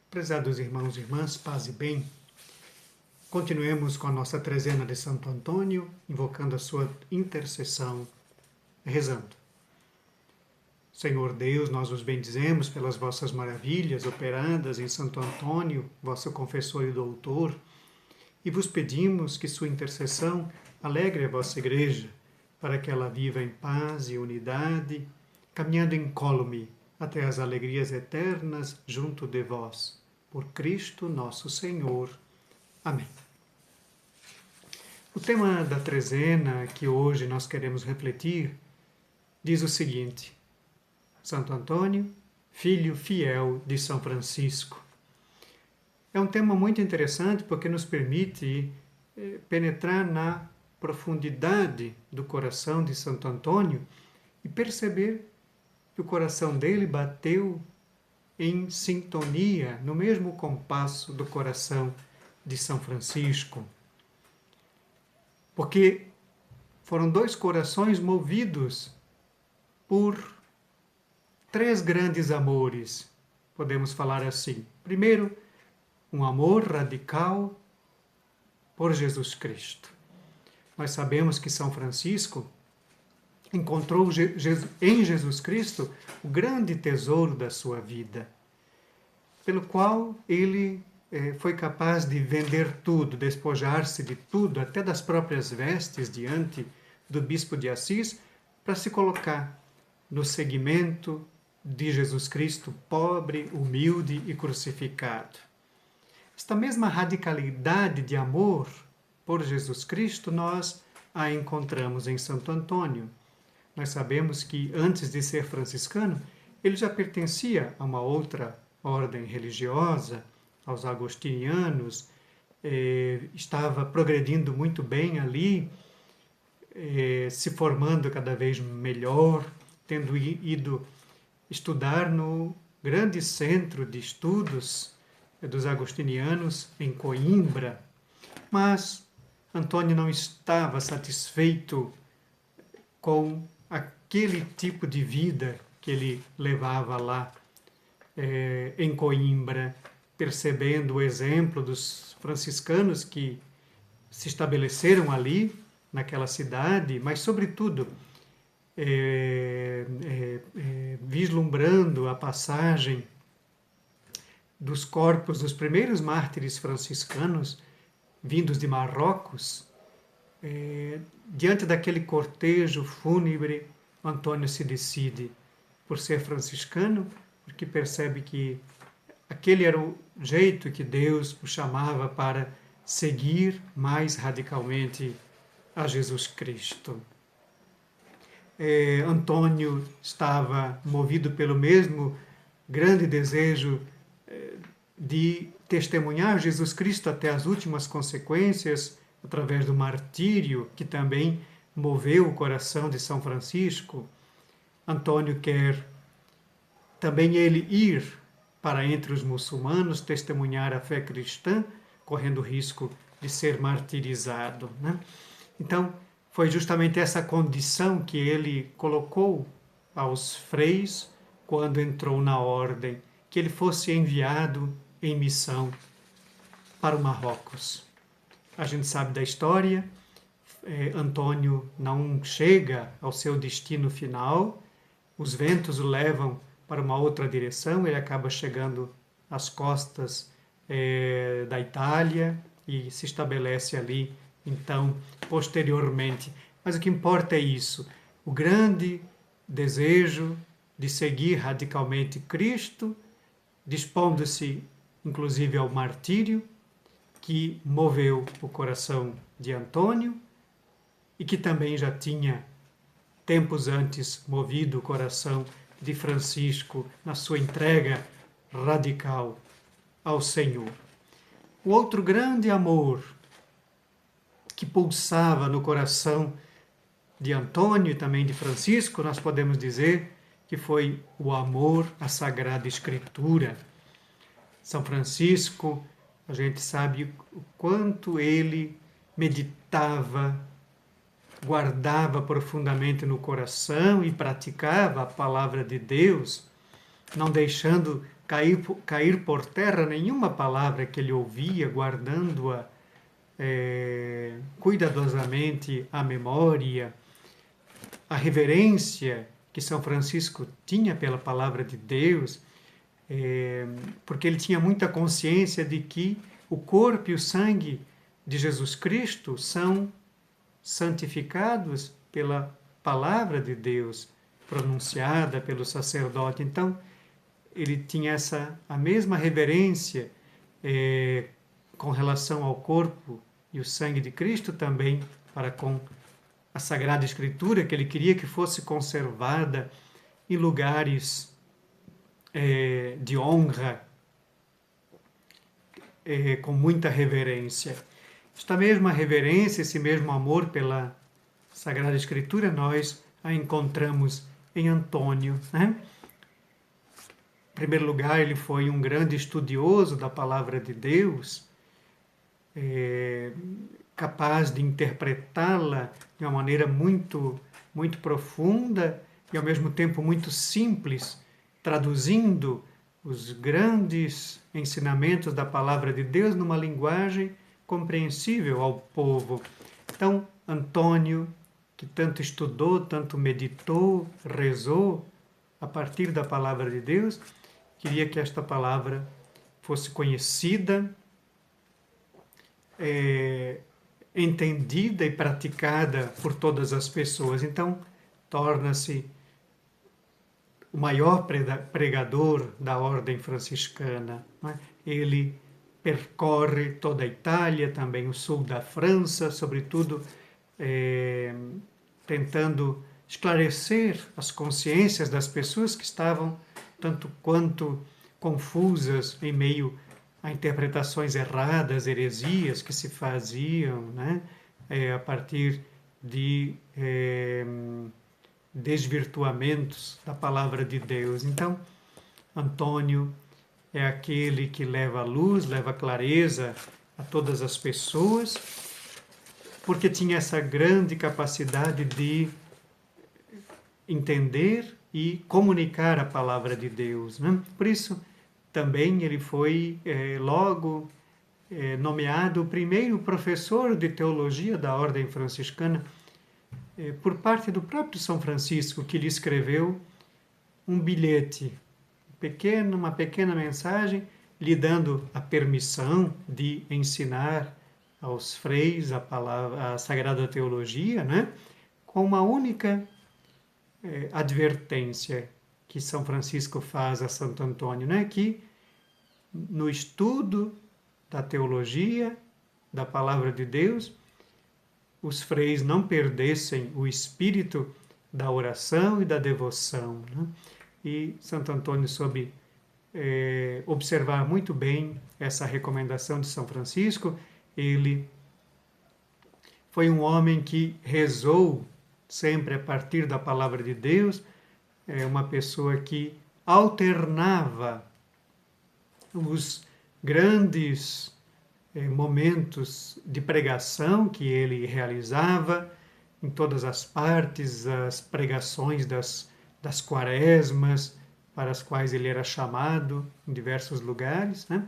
Prezados irmãos e irmãs, paz e bem, continuemos com a nossa trezena de Santo Antônio, invocando a sua intercessão, rezando. Senhor Deus, nós os bendizemos pelas vossas maravilhas operadas em Santo Antônio, vosso confessor e doutor, e vos pedimos que sua intercessão alegre a vossa Igreja, para que ela viva em paz e unidade, caminhando incólume até as alegrias eternas junto de vós. Por Cristo nosso Senhor. Amém. O tema da trezena que hoje nós queremos refletir diz o seguinte: Santo Antônio, filho fiel de São Francisco. É um tema muito interessante porque nos permite penetrar na profundidade do coração de Santo Antônio e perceber que o coração dele bateu em sintonia, no mesmo compasso do coração de São Francisco. Porque foram dois corações movidos por três grandes amores, podemos falar assim. Primeiro, um amor radical por Jesus Cristo. Nós sabemos que São Francisco encontrou em Jesus Cristo o grande tesouro da sua vida, pelo qual ele foi capaz de vender tudo, despojar-se de tudo, até das próprias vestes, diante do bispo de Assis, para se colocar no seguimento de Jesus Cristo, pobre, humilde e crucificado. Esta mesma radicalidade de amor por Jesus Cristo, nós a encontramos em Santo Antônio. Nós sabemos que, antes de ser franciscano, ele já pertencia a uma outra ordem religiosa, aos agostinianos, estava progredindo muito bem ali, se formando cada vez melhor, tendo ido estudar no grande centro de estudos dos agostinianos em Coimbra. Mas Antônio não estava satisfeito com aquele tipo de vida que ele levava lá em Coimbra, percebendo o exemplo dos franciscanos que se estabeleceram ali, naquela cidade, mas, sobretudo, vislumbrando a passagem dos corpos dos primeiros mártires franciscanos, vindos de Marrocos. Diante daquele cortejo fúnebre, Antônio se decide por ser franciscano, porque percebe que aquele era o jeito que Deus o chamava para seguir mais radicalmente a Jesus Cristo. Antônio estava movido pelo mesmo grande desejo de testemunhar Jesus Cristo até as últimas consequências, através do martírio, que também moveu o coração de São Francisco. Antônio quer também ele ir para entre os muçulmanos, testemunhar a fé cristã, correndo o risco de ser martirizado, né? Então, foi justamente essa condição que ele colocou aos freis quando entrou na ordem, que ele fosse enviado em missão para o Marrocos. A gente sabe da história, Antônio não chega ao seu destino final, os ventos o levam para uma outra direção, ele acaba chegando às costas da Itália e se estabelece ali, então, posteriormente. Mas o que importa é isso, o grande desejo de seguir radicalmente Cristo, dispondo-se inclusive ao martírio, que moveu o coração de Antônio e que também já tinha, tempos antes, movido o coração de Francisco na sua entrega radical ao Senhor. O outro grande amor que pulsava no coração de Antônio e também de Francisco, nós podemos dizer que foi o amor à Sagrada Escritura. São Francisco, a gente sabe o quanto ele meditava, guardava profundamente no coração e praticava a palavra de Deus, não deixando cair por terra nenhuma palavra que ele ouvia, guardando-a cuidadosamente à memória, a reverência que São Francisco tinha pela palavra de Deus, porque ele tinha muita consciência de que o corpo e o sangue de Jesus Cristo são santificados pela palavra de Deus pronunciada pelo sacerdote. Então, ele tinha a mesma reverência com relação ao corpo e o sangue de Cristo também para com a Sagrada Escritura, que ele queria que fosse conservada em lugares de honra, com muita reverência. Esta mesma reverência, esse mesmo amor pela Sagrada Escritura, nós a encontramos em Antônio, né? Em primeiro lugar, ele foi um grande estudioso da palavra de Deus, capaz de interpretá-la de uma maneira muito, muito profunda e ao mesmo tempo muito simples, traduzindo os grandes ensinamentos da palavra de Deus numa linguagem compreensível ao povo. Então, Antônio, que tanto estudou, tanto meditou, rezou a partir da palavra de Deus, queria que esta palavra fosse conhecida, entendida e praticada por todas as pessoas. Então, torna-se o maior pregador da ordem franciscana. Não é? Ele percorre toda a Itália, também o sul da França, sobretudo tentando esclarecer as consciências das pessoas que estavam tanto quanto confusas em meio a interpretações erradas, heresias que se faziam, né? A partir de desvirtuamentos da palavra de Deus. Então, Antônio é aquele que leva a luz, leva a clareza a todas as pessoas, porque tinha essa grande capacidade de entender e comunicar a palavra de Deus, né? Por isso, também ele foi logo nomeado o primeiro professor de teologia da ordem franciscana por parte do próprio São Francisco, que lhe escreveu um bilhete, uma pequena mensagem, lhe dando a permissão de ensinar aos freis a Sagrada Teologia, né? Com uma única advertência que São Francisco faz a Santo Antônio, né? Que no estudo da teologia, da palavra de Deus, os freis não perdessem o espírito da oração e da devoção, né? E Santo Antônio soube observar muito bem essa recomendação de São Francisco. Ele foi um homem que rezou sempre a partir da palavra de Deus, uma pessoa que alternava os grandes momentos de pregação que ele realizava em todas as partes, as pregações das quaresmas, para as quais ele era chamado em diversos lugares, né?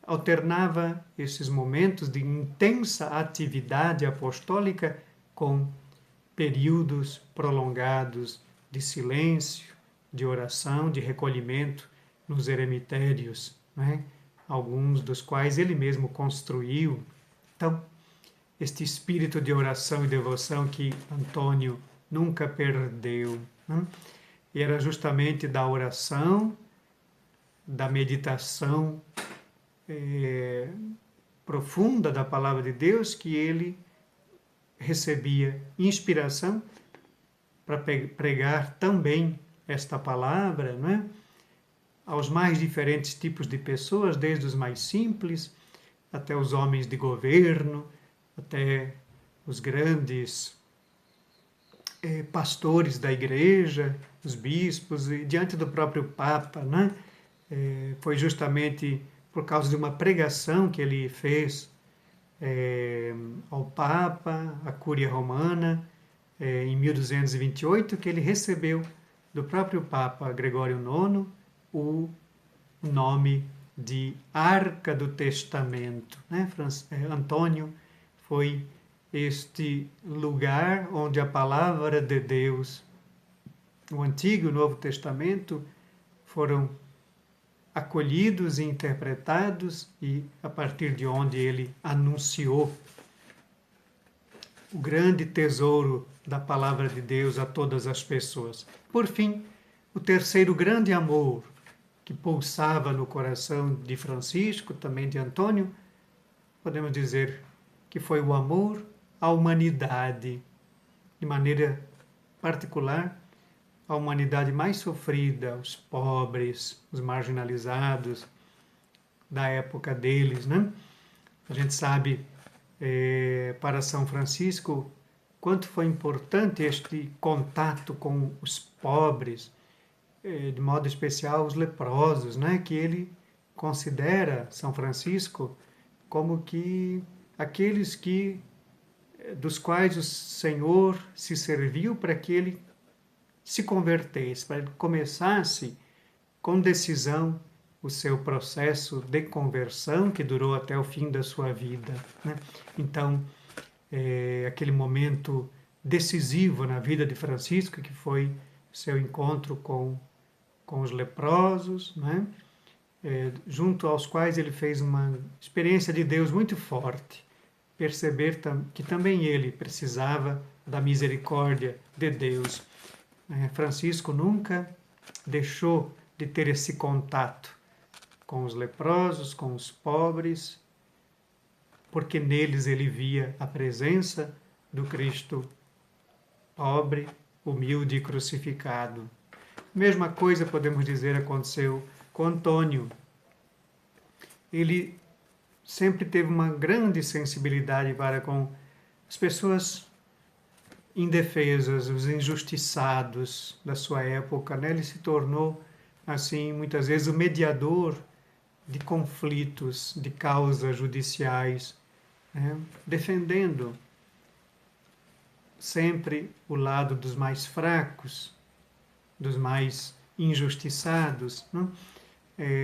Alternava esses momentos de intensa atividade apostólica com períodos prolongados de silêncio, de oração, de recolhimento nos eremitérios, né? Alguns dos quais ele mesmo construiu. Então, este espírito de oração e devoção que Antônio nunca perdeu, né? E era justamente da oração, da meditação profunda da palavra de Deus que ele recebia inspiração para pregar também esta palavra, não é? Aos mais diferentes tipos de pessoas, desde os mais simples até os homens de governo, até os grandes pastores da igreja, os bispos, e diante do próprio Papa, né? Foi justamente por causa de uma pregação que ele fez ao Papa, à Cúria Romana, em 1228, que ele recebeu do próprio Papa Gregório IX o o nome de Arca do Testamento, né? Antônio foi este lugar onde a palavra de Deus, o Antigo e o Novo Testamento, foram acolhidos e interpretados, e a partir de onde ele anunciou o grande tesouro da palavra de Deus a todas as pessoas. Por fim, o terceiro grande amor que pulsava no coração de Francisco, também de Antônio, podemos dizer que foi o amor à humanidade, de maneira particular, a humanidade mais sofrida, os pobres, os marginalizados da época deles, né? A gente sabe, para São Francisco, quanto foi importante este contato com os pobres, de modo especial os leprosos, né? Que ele considera, São Francisco, como que aqueles dos quais o Senhor se serviu para que ele se convertesse, para que começasse com decisão o seu processo de conversão, que durou até o fim da sua vida, né? Então, aquele momento decisivo na vida de Francisco, que foi seu encontro com os leprosos, né? Junto aos quais ele fez uma experiência de Deus muito forte, perceber que também ele precisava da misericórdia de Deus. Francisco nunca deixou de ter esse contato com os leprosos, com os pobres, porque neles ele via a presença do Cristo pobre, humilde e crucificado. Mesma coisa podemos dizer aconteceu com Antônio. Ele sempre teve uma grande sensibilidade para com as pessoas indefesas, os injustiçados da sua época, né? Ele se tornou, assim, muitas vezes o mediador de conflitos, de causas judiciais, né? Defendendo sempre o lado dos mais fracos, dos mais injustiçados, né?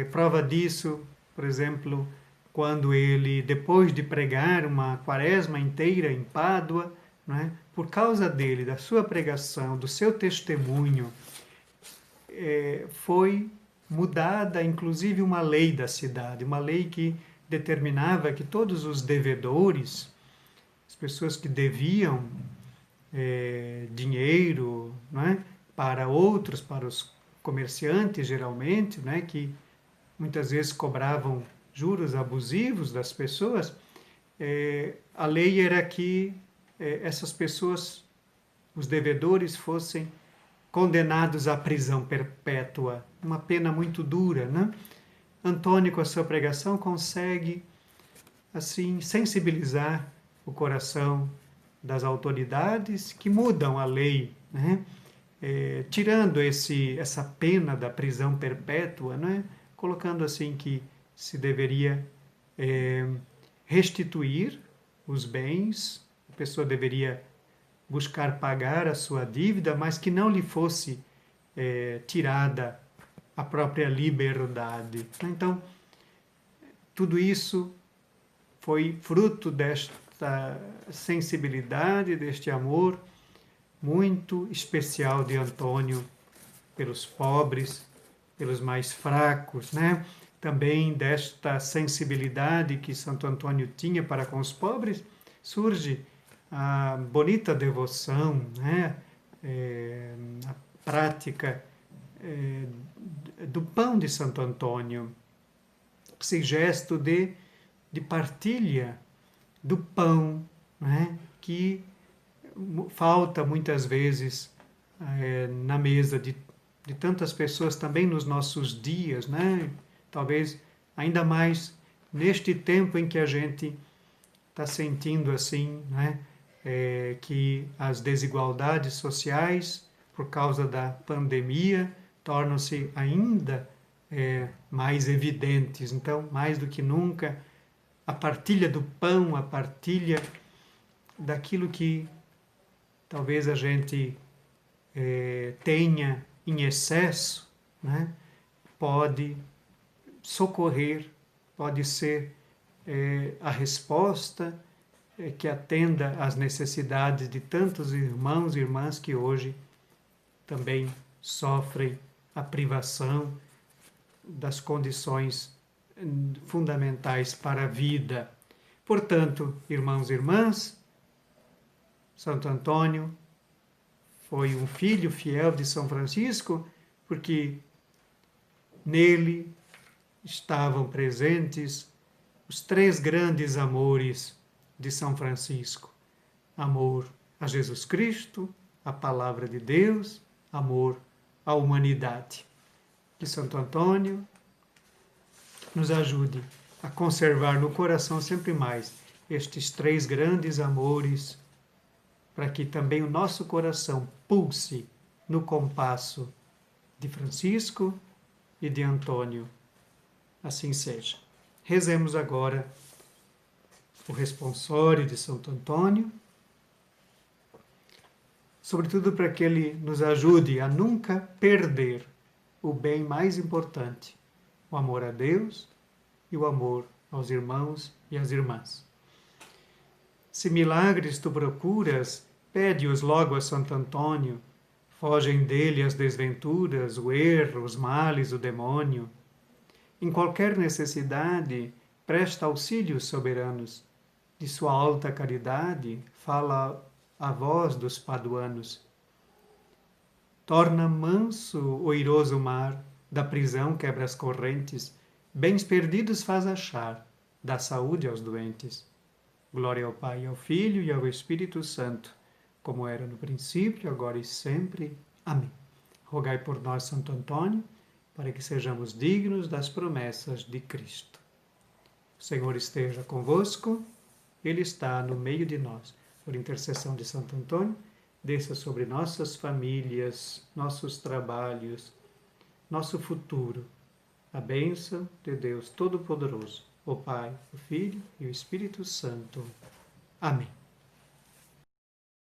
Prova disso, por exemplo, quando ele, depois de pregar uma quaresma inteira em Pádua, né? Por causa dele, da sua pregação, do seu testemunho, foi mudada, inclusive, uma lei da cidade, uma lei que determinava que todos os devedores, as pessoas que deviam dinheiro, né, para outros, para os comerciantes, geralmente, né, que muitas vezes cobravam juros abusivos das pessoas, a lei era que essas pessoas, os devedores, fossem condenados à prisão perpétua, uma pena muito dura, né? Antônio, com a sua pregação, consegue, assim, sensibilizar o coração das autoridades que mudam a lei, né? Tirando essa pena da prisão perpétua, né? Colocando assim que se deveria restituir os bens, a pessoa deveria buscar pagar a sua dívida, mas que não lhe fosse tirada a própria liberdade. Então, tudo isso foi fruto desta sensibilidade, deste amor muito especial de Antônio pelos pobres, pelos mais fracos, né? Também desta sensibilidade que Santo Antônio tinha para com os pobres, surge a bonita devoção, né? A prática do pão de Santo Antônio, esse gesto de partilha do pão, né? Que falta muitas vezes na mesa de tantas pessoas também nos nossos dias, né? Talvez ainda mais neste tempo em que a gente está sentindo assim, né? Que as desigualdades sociais, por causa da pandemia, tornam-se ainda mais evidentes. Então, mais do que nunca, a partilha do pão, a partilha daquilo que talvez a gente tenha em excesso, né? Pode socorrer, pode ser a resposta que atenda às necessidades de tantos irmãos e irmãs que hoje também sofrem a privação das condições fundamentais para a vida. Portanto, irmãos e irmãs, Santo Antônio foi um filho fiel de São Francisco, porque nele estavam presentes os três grandes amores de São Francisco: amor a Jesus Cristo, a Palavra de Deus, amor à humanidade. Que Santo Antônio nos ajude a conservar no coração sempre mais estes três grandes amores, para que também o nosso coração pulse no compasso de Francisco e de Antônio. Assim seja. Rezemos agora o responsório de Santo Antônio, sobretudo para que ele nos ajude a nunca perder o bem mais importante, o amor a Deus e o amor aos irmãos e às irmãs. Se milagres tu procuras, pede-os logo a Santo Antônio, fogem dele as desventuras, o erro, os males, o demônio. Em qualquer necessidade, presta auxílios soberanos, de sua alta caridade, fala a voz dos paduanos. Torna manso o iroso mar, da prisão quebra as correntes, bens perdidos faz achar, dá saúde aos doentes. Glória ao Pai, ao Filho e ao Espírito Santo, como era no princípio, agora e sempre. Amém. Rogai por nós, Santo Antônio, para que sejamos dignos das promessas de Cristo. O Senhor esteja convosco, Ele está no meio de nós. Por intercessão de Santo Antônio, desça sobre nossas famílias, nossos trabalhos, nosso futuro, a bênção de Deus Todo-Poderoso, o Pai, o Filho e o Espírito Santo. Amém.